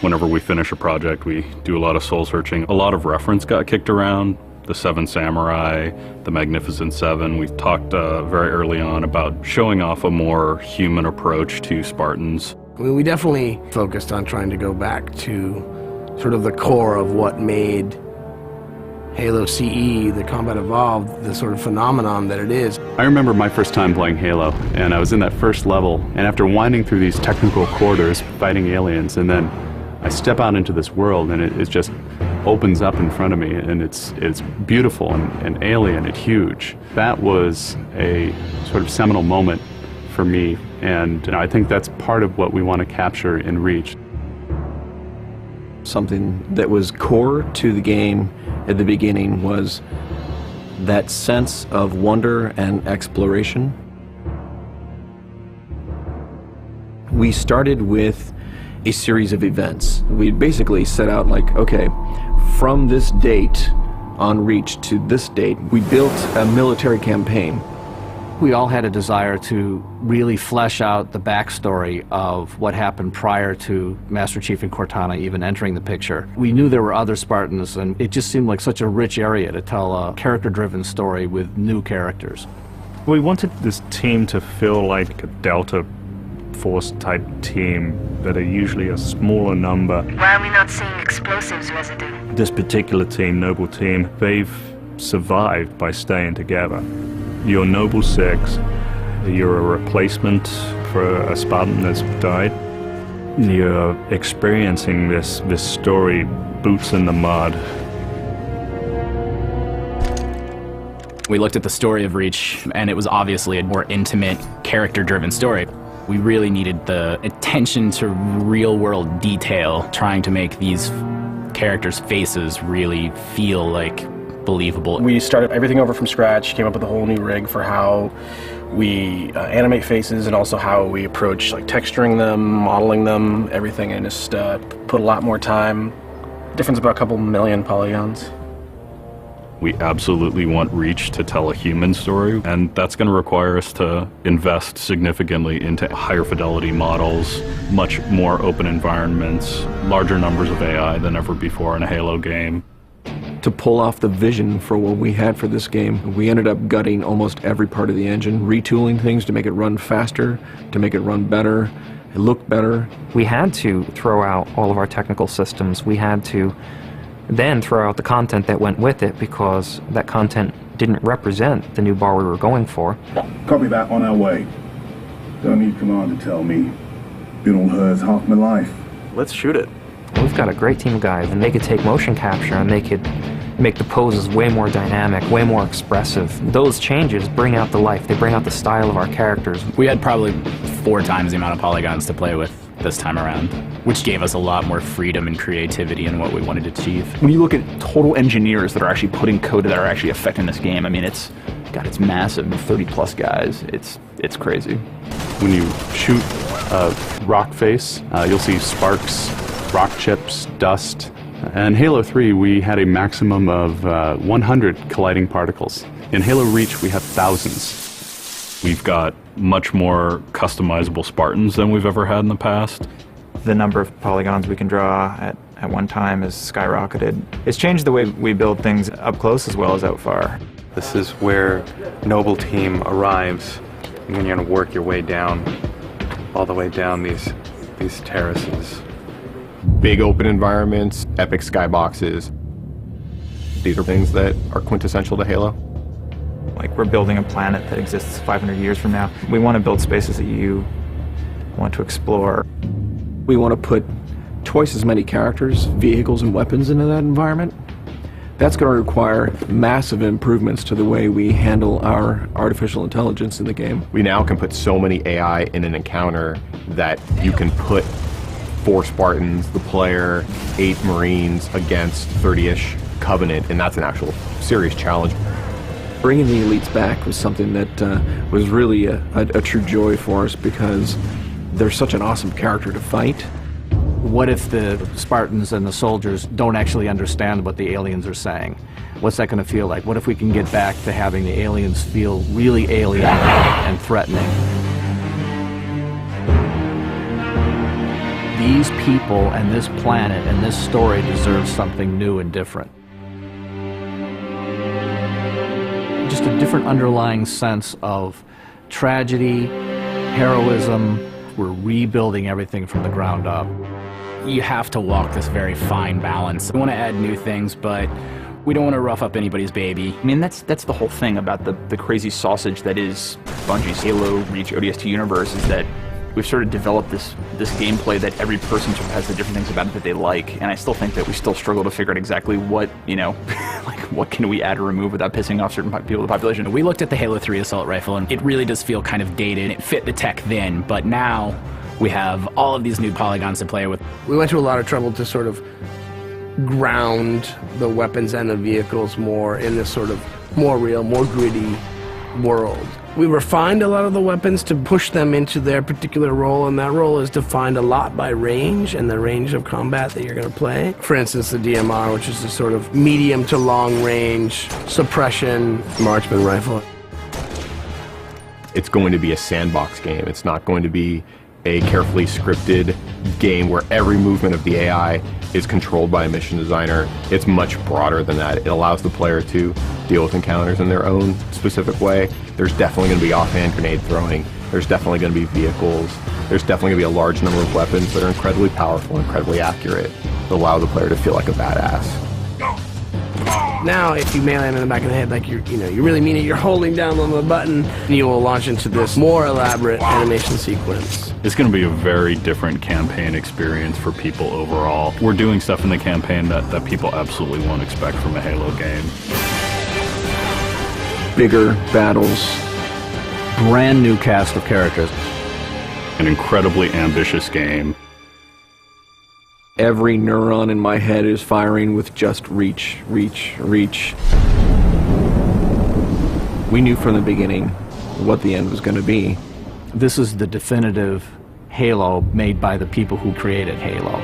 Whenever we finish a project, we do a lot of soul searching. A lot of reference got kicked around. The Seven Samurai, the Magnificent Seven. We talked very early on about showing off a more human approach to Spartans. We definitely focused on trying to go back to sort of the core of what made Halo CE, the Combat Evolved, the sort of phenomenon that it is. I remember my first time playing Halo, and I was in that first level, and after winding through these technical corridors, fighting aliens, and then I step out into this world, and it just opens up in front of me, and it's beautiful and alien and huge. That was a sort of seminal moment for me, and I think that's part of what we want to capture in Reach. Something that was core to the game at the beginning was that sense of wonder and exploration. We started with a series of events. We basically set out like, okay, from this date on Reach to this date, we built a military campaign. We all had a desire to really flesh out the backstory of what happened prior to Master Chief and Cortana even entering the picture. We knew there were other Spartans, and it just seemed like such a rich area to tell a character-driven story with new characters. We wanted this team to feel like a Delta Force type team that are usually a smaller number. Why are we not seeing explosives residue? This particular team, Noble Team, they've survived by staying together. You're Noble Six, you're a replacement for a Spartan that's died. You're experiencing this story, boots in the mud. We looked at the story of Reach, and it was obviously a more intimate, character-driven story. We really needed the attention to real-world detail, trying to make these characters' faces really feel like believable. We started everything over from scratch, came up with a whole new rig for how we animate faces and also how we approach like texturing them, modeling them, everything, and just put a lot more time. Difference about a couple million polygons. We absolutely want Reach to tell a human story, and that's going to require us to invest significantly into higher fidelity models, much more open environments, larger numbers of AI than ever before in a Halo game. To pull off the vision for what we had for this game, we ended up gutting almost every part of the engine, retooling things to make it run faster, to make it run better, it looked better. We had to throw out all of our technical systems. We had to then throw out the content that went with it because that content didn't represent the new bar we were going for. Copy that, on our way. Don't need command to tell me. Been all hers half my life. Let's shoot it. We've got a great team of guys, and they could take motion capture and they could make the poses way more dynamic, way more expressive. Those changes bring out the life, they bring out the style of our characters. We had probably 4 times the amount of polygons to play with this time around, which gave us a lot more freedom and creativity in what we wanted to achieve. When you look at total engineers that are actually putting code that are actually affecting this game, I mean, it's massive, 30 plus guys, it's crazy. When you shoot a rock face, you'll see sparks, rock chips, dust. In Halo 3, we had a maximum of 100 colliding particles. In Halo Reach, we have thousands. We've got much more customizable Spartans than we've ever had in the past. The number of polygons we can draw at one time has skyrocketed. It's changed the way we build things up close as well as out far. This is where Noble Team arrives, and then you're going to work your way down, all the way down these terraces. Big open environments, epic skyboxes. These are things that are quintessential to Halo. Like, we're building a planet that exists 500 years from now. We want to build spaces that you want to explore. We want to put twice as many characters, vehicles, and weapons into that environment. That's going to require massive improvements to the way we handle our artificial intelligence in the game. We now can put so many AI in an encounter that you can put 4 Spartans, the player, 8 Marines against 30-ish Covenant, and that's an actual serious challenge. Bringing the elites back was something that was really a true joy for us because they're such an awesome character to fight. What if the Spartans and the soldiers don't actually understand what the aliens are saying? What's that going to feel like? What if we can get back to having the aliens feel really alien and threatening? these people and this planet and this story deserve something new and different. Just a different underlying sense of tragedy, heroism. We're rebuilding everything from the ground up. You have to walk this very fine balance. We want to add new things, but we don't want to rough up anybody's baby. I mean, that's the whole thing about the crazy sausage that is Bungie's Halo Reach ODST universe, is that we've sort of developed this gameplay that every person sort of has the different things about it that they like, and I still think that we still struggle to figure out exactly what, you know, like what can we add or remove without pissing off certain people of the population. We looked at the Halo 3 assault rifle, and it really does feel kind of dated. It fit the tech then, but now we have all of these new polygons to play with. We went to a lot of trouble to sort of ground the weapons and the vehicles more in this sort of more real, more gritty world. We refined a lot of the weapons to push them into their particular role, and that role is defined a lot by range and the range of combat that you're going to play. For instance, the DMR, which is a sort of medium to long range suppression marksman rifle. It's going to be a sandbox game. It's not going to be a carefully scripted game where every movement of the AI is controlled by a mission designer. It's much broader than that. It allows the player to deal with encounters in their own specific way. There's definitely going to be offhand grenade throwing. There's definitely going to be vehicles. There's definitely going to be a large number of weapons that are incredibly powerful, incredibly accurate, that allow the player to feel like a badass. Now, if you melee him in the back of the head like you really mean it, you're holding down on the button, and you will launch into this more elaborate animation sequence. It's going to be a very different campaign experience for people overall. We're doing stuff in the campaign that people absolutely won't expect from a Halo game. Bigger battles. Brand new cast of characters. An incredibly ambitious game. Every neuron in my head is firing with just reach, reach, reach. We knew from the beginning what the end was going to be. This is the definitive Halo made by the people who created Halo.